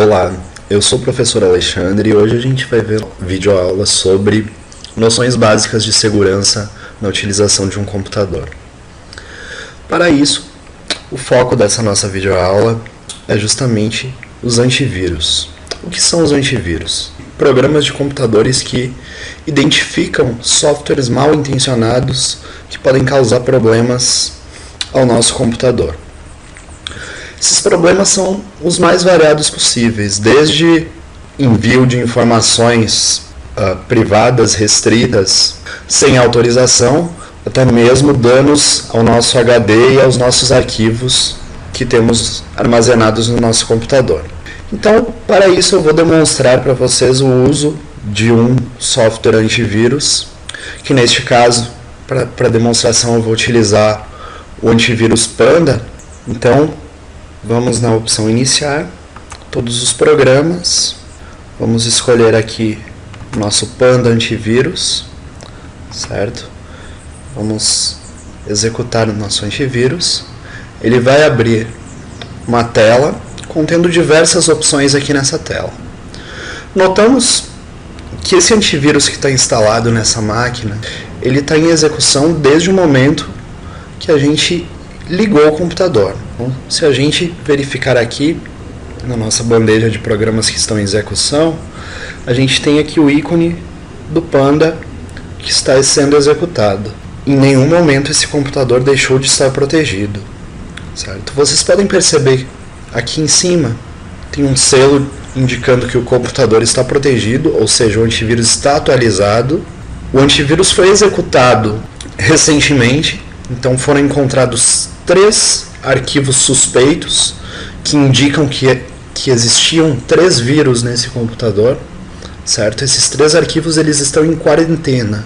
Olá, eu sou o professor Alexandre e hoje a gente vai ver videoaula sobre noções básicas de segurança na utilização de um computador. Para isso, o foco dessa nossa videoaula é justamente os antivírus. O que são os antivírus? Programas de computadores que identificam softwares mal intencionados que podem causar problemas ao nosso computador. Esses problemas são os mais variados possíveis, desde envio de informações privadas, restritas, sem autorização, até mesmo danos ao nosso HD e aos nossos arquivos que temos armazenados no nosso computador. Então, para isso eu vou demonstrar para vocês o uso de um software antivírus, que neste caso, para demonstração, eu vou utilizar o antivírus Panda. Então, vamos na opção iniciar, todos os programas, vamos escolher aqui o nosso Panda antivírus, certo? Vamos executar o nosso antivírus. Ele vai abrir uma tela contendo diversas opções aqui nessa tela. Notamos que esse antivírus que está instalado nessa máquina, ele está em execução desde o momento que a gente ligou o computador. Então, se a gente verificar aqui na nossa bandeja de programas que estão em execução, a gente tem aqui o ícone do Panda que está sendo executado. Em nenhum momento esse computador deixou de estar protegido, certo? Vocês podem perceber aqui em cima tem um selo indicando que o computador está protegido, ou seja, o antivírus está atualizado. O antivírus foi executado recentemente, então foram encontrados 3 arquivos suspeitos que indicam que existiam 3 vírus nesse computador, certo? Esses 3 arquivos eles estão em quarentena.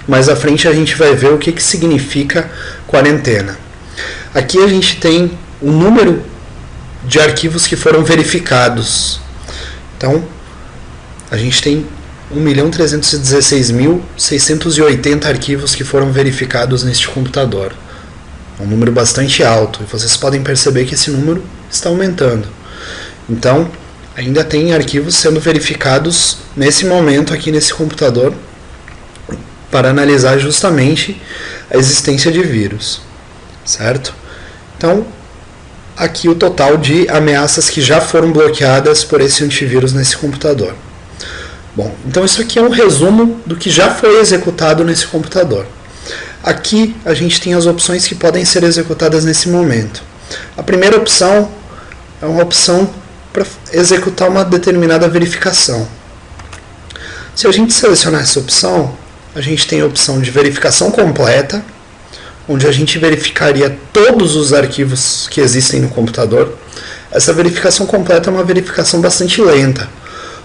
Mais à frente a gente vai ver o que significa quarentena. Aqui a gente tem o número de arquivos que foram verificados. Então, a gente tem 1.316.680 arquivos que foram verificados neste computador. É um número bastante alto, e vocês podem perceber que esse número está aumentando. Então, ainda tem arquivos sendo verificados nesse momento aqui nesse computador para analisar justamente a existência de vírus, certo? Então, aqui o total de ameaças que já foram bloqueadas por esse antivírus nesse computador. Bom, então isso aqui é um resumo do que já foi executado nesse computador. Aqui a gente tem as opções que podem ser executadas nesse momento. A primeira opção é uma opção para executar uma determinada verificação. Se a gente selecionar essa opção, a gente tem a opção de verificação completa, onde a gente verificaria todos os arquivos que existem no computador. Essa verificação completa é uma verificação bastante lenta,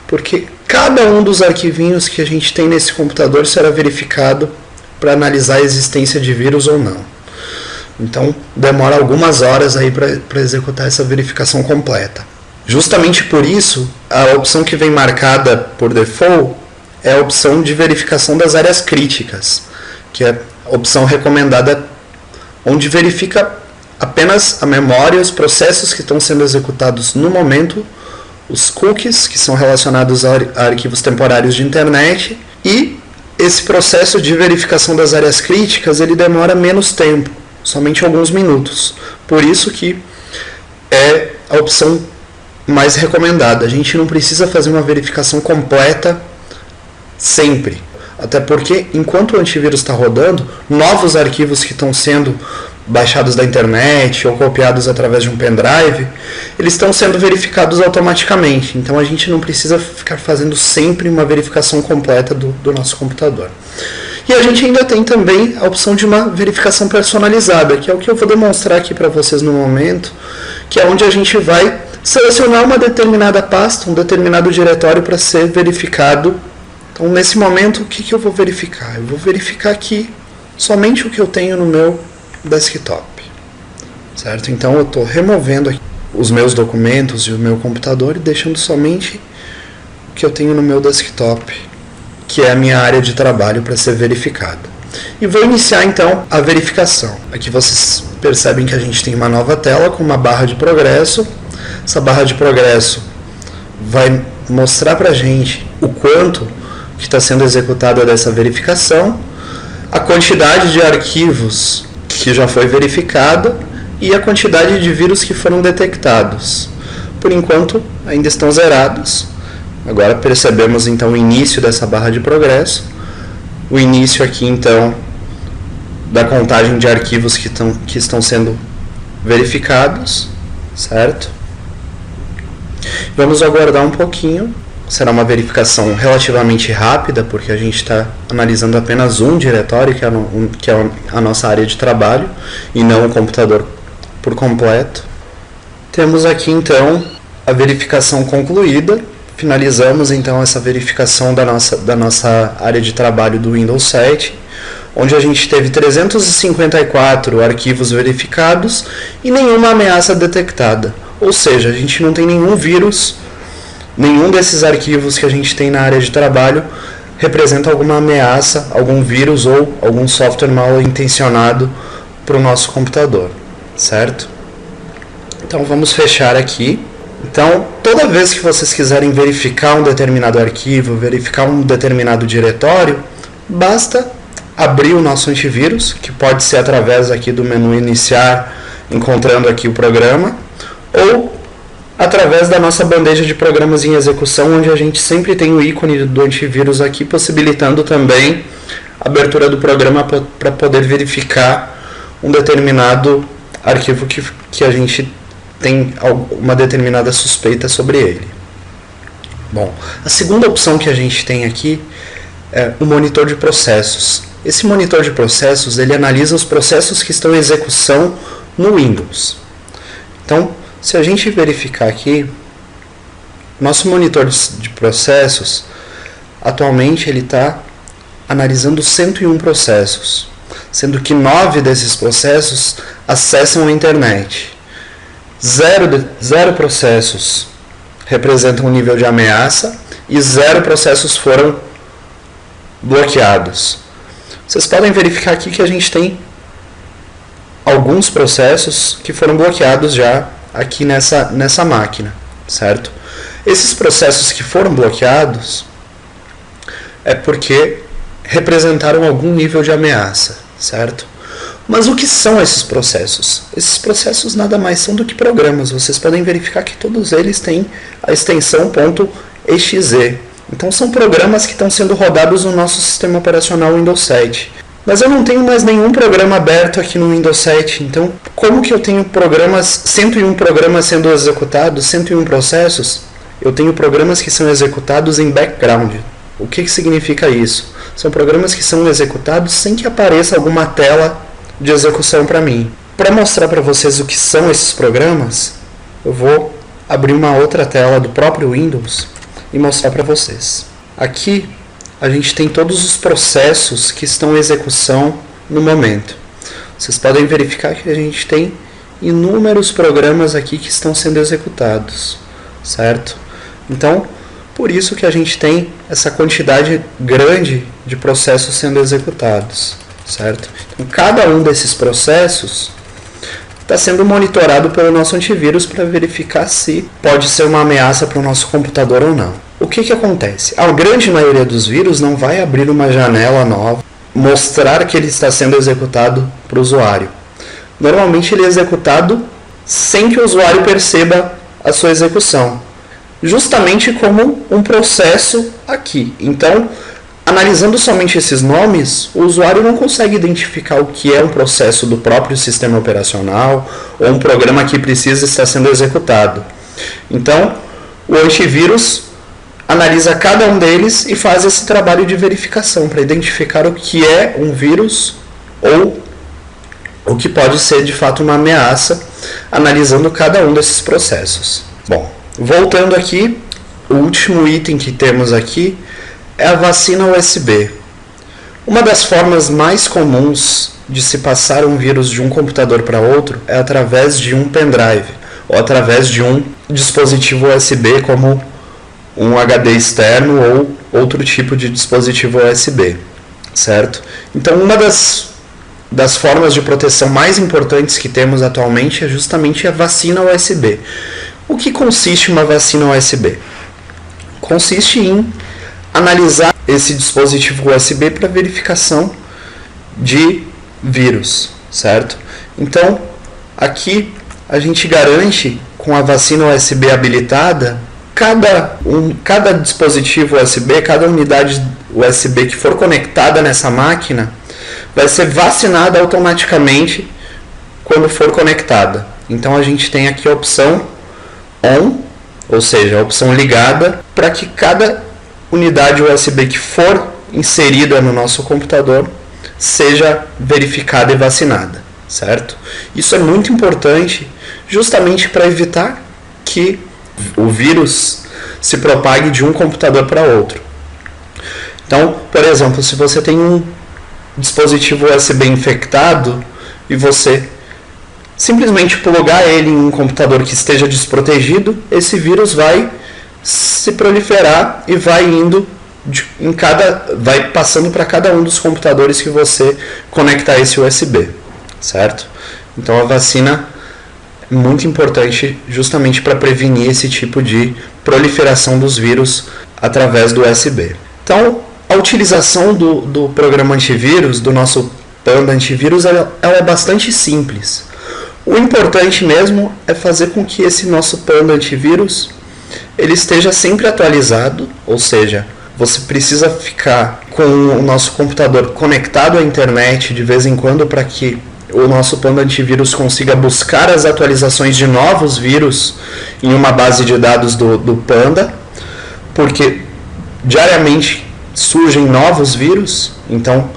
porque cada um dos arquivinhos que a gente tem nesse computador será verificado para analisar a existência de vírus ou não. Então, demora algumas horas aí para executar essa verificação completa. Justamente por isso, a opção que vem marcada por default é a opção de verificação das áreas críticas, que é a opção recomendada, onde verifica apenas a memória, os processos que estão sendo executados no momento, os cookies, que são relacionados a arquivos temporários de internet, e esse processo de verificação das áreas críticas ele demora menos tempo, somente alguns minutos. Por isso que é a opção mais recomendada. A gente não precisa fazer uma verificação completa sempre. Até porque, enquanto o antivírus está rodando, novos arquivos que estão sendo baixados da internet ou copiados através de um pendrive, eles estão sendo verificados automaticamente. Então a gente não precisa ficar fazendo sempre uma verificação completa do nosso computador. E a gente ainda tem também a opção de uma verificação personalizada, que é o que eu vou demonstrar aqui para vocês no momento, que é onde a gente vai selecionar uma determinada pasta, um determinado diretório para ser verificado. Então, nesse momento, o que eu vou verificar? Eu vou verificar aqui somente o que eu tenho no meu desktop, certo? Então, eu estou removendo aqui os meus documentos e o meu computador e deixando somente o que eu tenho no meu desktop, que é a minha área de trabalho para ser verificada. E vou iniciar, então, a verificação. Aqui vocês percebem que a gente tem uma nova tela com uma barra de progresso. Essa barra de progresso vai mostrar para a gente o quanto que está sendo executada dessa verificação, a quantidade de arquivos que já foi verificada e a quantidade de vírus que foram detectados. Por enquanto, ainda estão zerados. Agora percebemos então o início dessa barra de progresso, o início aqui então da contagem de arquivos que estão sendo verificados, certo? Vamos aguardar um pouquinho. Será uma verificação relativamente rápida, porque a gente está analisando apenas um diretório, que é a nossa área de trabalho, e não o computador por completo. Temos aqui então a verificação concluída. Finalizamos então essa verificação da nossa área de trabalho do Windows 7, onde a gente teve 354 arquivos verificados e nenhuma ameaça detectada. Ou seja, a gente não tem nenhum vírus, nenhum desses arquivos que a gente tem na área de trabalho representa alguma ameaça, algum vírus ou algum software mal intencionado para o nosso computador, certo? Então vamos fechar aqui. Então, toda vez que vocês quiserem verificar um determinado arquivo, verificar um determinado diretório, basta abrir o nosso antivírus, que pode ser através aqui do menu iniciar, encontrando aqui o programa, ou através da nossa bandeja de programas em execução, onde a gente sempre tem o ícone do antivírus aqui, possibilitando também a abertura do programa para poder verificar um determinado arquivo que a gente tem uma determinada suspeita sobre ele. Bom, a segunda opção que a gente tem aqui é o monitor de processos. Esse monitor de processos, ele analisa os processos que estão em execução no Windows. Então, se a gente verificar aqui, nosso monitor de processos, atualmente ele está analisando 101 processos, sendo que 9 desses processos acessam a internet. 0 processos representam um nível de ameaça e 0 processos foram bloqueados. Vocês podem verificar aqui que a gente tem alguns processos que foram bloqueados já aqui nessa máquina, certo? Esses processos que foram bloqueados é porque representaram algum nível de ameaça, certo? Mas o que são esses processos? Esses processos nada mais são do que programas. Vocês podem verificar que todos eles têm a extensão .exe. Então são programas que estão sendo rodados no nosso sistema operacional Windows 7. Mas eu não tenho mais nenhum programa aberto aqui no Windows 7. Então como que eu tenho 101 programas sendo executados, 101 processos? Eu tenho programas que são executados em background. O que significa isso? São programas que são executados sem que apareça alguma tela de execução para mim. Para mostrar para vocês o que são esses programas, eu vou abrir uma outra tela do próprio Windows e mostrar para vocês. Aqui a gente tem todos os processos que estão em execução no momento. Vocês podem verificar que a gente tem inúmeros programas aqui que estão sendo executados, certo? Então, por isso que a gente tem essa quantidade grande de processos sendo executados, certo? Então, cada um desses processos está sendo monitorado pelo nosso antivírus para verificar se pode ser uma ameaça para o nosso computador ou não. O que acontece? A grande maioria dos vírus não vai abrir uma janela nova, mostrar que ele está sendo executado para o usuário. Normalmente ele é executado sem que o usuário perceba a sua execução, justamente como um processo aqui. Então, analisando somente esses nomes, o usuário não consegue identificar o que é um processo do próprio sistema operacional ou um programa que precisa estar sendo executado. Então, o antivírus analisa cada um deles e faz esse trabalho de verificação para identificar o que é um vírus ou o que pode ser de fato uma ameaça, analisando cada um desses processos. Bom, voltando aqui, o último item que temos aqui é a vacina USB. Uma das formas mais comuns de se passar um vírus de um computador para outro é através de um pendrive ou através de um dispositivo USB como um HD externo ou outro tipo de dispositivo USB, certo? Então, uma das formas de proteção mais importantes que temos atualmente é justamente a vacina USB. O que consiste uma vacina USB? consiste em analisar esse dispositivo USB para verificação de vírus, certo? Então, aqui a gente garante, com a vacina USB habilitada, cada dispositivo USB, cada unidade USB que for conectada nessa máquina, vai ser vacinada automaticamente quando for conectada. Então a gente tem aqui a opção ON, ou seja, a opção ligada, para que cada unidade USB que for inserida no nosso computador seja verificada e vacinada, certo? Isso é muito importante justamente para evitar que o vírus se propague de um computador para outro. Então, por exemplo, se você tem um dispositivo USB infectado e você simplesmente plugar ele em um computador que esteja desprotegido, esse vírus vai se proliferar e vai indo vai passando para cada um dos computadores que você conectar esse USB, certo? Então a vacina é muito importante justamente para prevenir esse tipo de proliferação dos vírus através do USB. Então, a utilização do programa antivírus, do nosso Panda antivírus, ela é bastante simples. O importante mesmo é fazer com que esse nosso Panda antivírus ele esteja sempre atualizado, ou seja, você precisa ficar com o nosso computador conectado à internet de vez em quando para que o nosso Panda antivírus consiga buscar as atualizações de novos vírus em uma base de dados do Panda, porque diariamente surgem novos vírus, então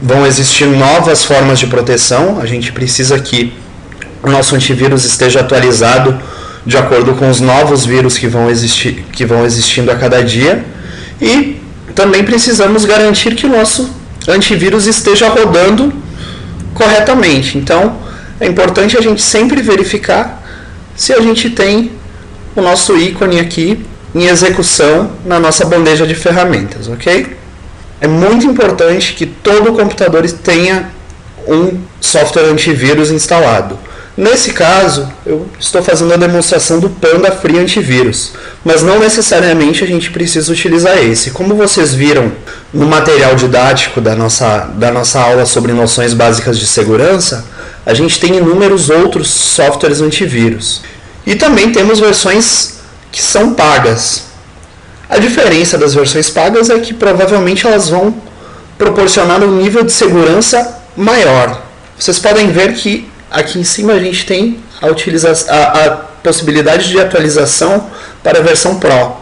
vão existir novas formas de proteção. A gente precisa que o nosso antivírus esteja atualizado de acordo com os novos vírus que vão existindo a cada dia, e também precisamos garantir que o nosso antivírus esteja rodando corretamente. Então é importante a gente sempre verificar se a gente tem o nosso ícone aqui em execução na nossa bandeja de ferramentas, ok? É muito importante que todo computador tenha um software antivírus instalado. Nesse caso, eu estou fazendo a demonstração do Panda Free Antivírus, mas não necessariamente a gente precisa utilizar esse. Como vocês viram no material didático da nossa aula sobre noções básicas de segurança, a gente tem inúmeros outros softwares antivírus. E também temos versões que são pagas. A diferença das versões pagas é que provavelmente elas vão proporcionar um nível de segurança maior. Vocês podem ver que aqui em cima a gente tem a possibilidade de atualização para a versão Pro. A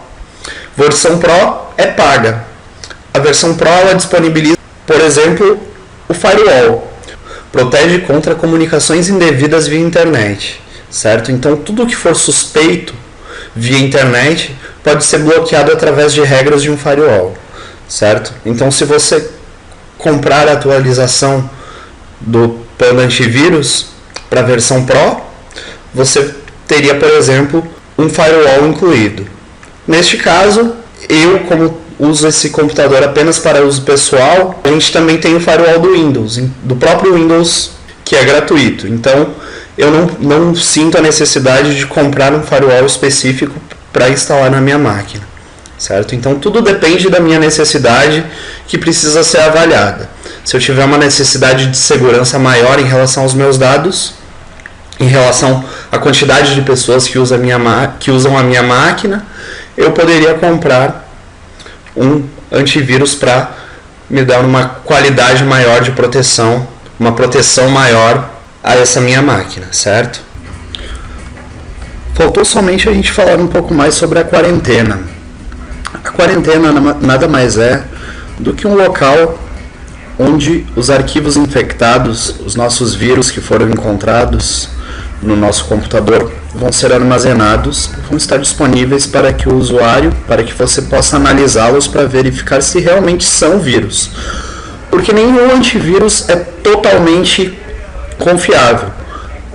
versão Pro é paga. A versão Pro ela disponibiliza, por exemplo, o Firewall. Protege contra comunicações indevidas via internet, certo? Então tudo que for suspeito via internet pode ser bloqueado através de regras de um Firewall, certo? Então se você comprar a atualização do Panda Antivírus para a versão Pro, você teria, por exemplo, um firewall incluído. Neste caso, eu, como uso esse computador apenas para uso pessoal, a gente também tem o firewall do Windows, do próprio Windows, que é gratuito. Então, eu não sinto a necessidade de comprar um firewall específico para instalar na minha máquina, certo? Então, tudo depende da minha necessidade, que precisa ser avaliada. Se eu tiver uma necessidade de segurança maior em relação aos meus dados, em relação à quantidade de pessoas que usam a minha máquina, eu poderia comprar um antivírus para me dar uma qualidade maior de proteção, uma proteção maior a essa minha máquina, certo? Faltou somente a gente falar um pouco mais sobre a quarentena. A quarentena nada mais é do que um local onde os arquivos infectados, os nossos vírus que foram encontrados no nosso computador, vão ser armazenados, vão estar disponíveis para que o usuário, para que você possa analisá-los para verificar se realmente são vírus. Porque nenhum antivírus é totalmente confiável.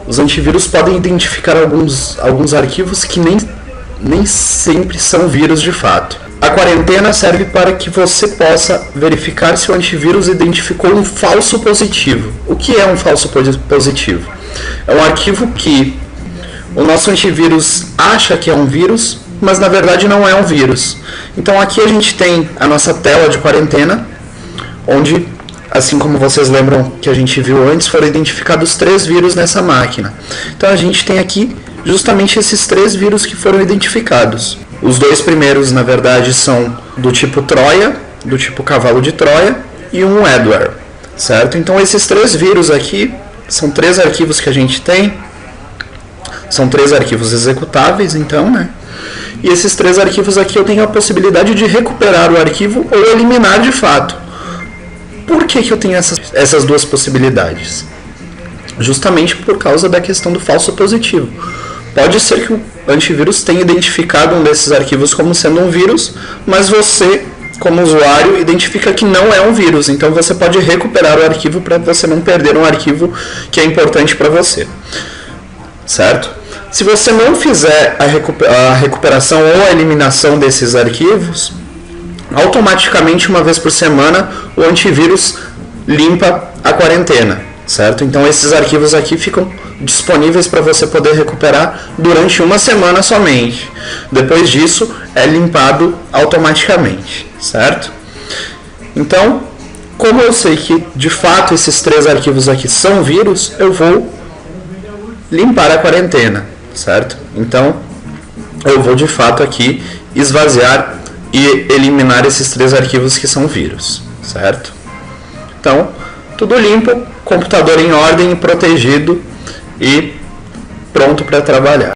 Os antivírus podem identificar alguns arquivos que nem sempre são vírus de fato. A quarentena serve para que você possa verificar se o antivírus identificou um falso positivo. O que é um falso positivo? É um arquivo que o nosso antivírus acha que é um vírus, mas na verdade não é um vírus. Então aqui a gente tem a nossa tela de quarentena, onde, assim como vocês lembram que a gente viu antes, foram identificados 3 vírus nessa máquina. Então a gente tem aqui justamente esses 3 vírus que foram identificados. Os 2 primeiros, na verdade, são do tipo Troia, do tipo cavalo de Troia, e um Edward, certo? Então esses 3 vírus aqui são 3 arquivos que a gente tem, são 3 arquivos executáveis, então, né? E esses 3 arquivos aqui eu tenho a possibilidade de recuperar o arquivo ou eliminar de fato. Por que eu tenho essas 2 possibilidades? Justamente por causa da questão do falso positivo. Pode ser que o antivírus tenha identificado um desses arquivos como sendo um vírus, mas você, como usuário, identifica que não é um vírus. Então você pode recuperar o arquivo para você não perder um arquivo que é importante para você. Certo? Se você não fizer a recuperação ou a eliminação desses arquivos, automaticamente, uma vez por semana, o antivírus limpa a quarentena, certo? Então esses arquivos aqui ficam disponíveis para você poder recuperar durante uma semana somente. Depois disso, é limpado automaticamente, certo? Então, como eu sei que de fato esses 3 arquivos aqui são vírus, eu vou limpar a quarentena, certo? Então, eu vou de fato aqui esvaziar e eliminar esses 3 arquivos que são vírus, certo? Então, tudo limpo, computador em ordem, protegido e pronto para trabalhar.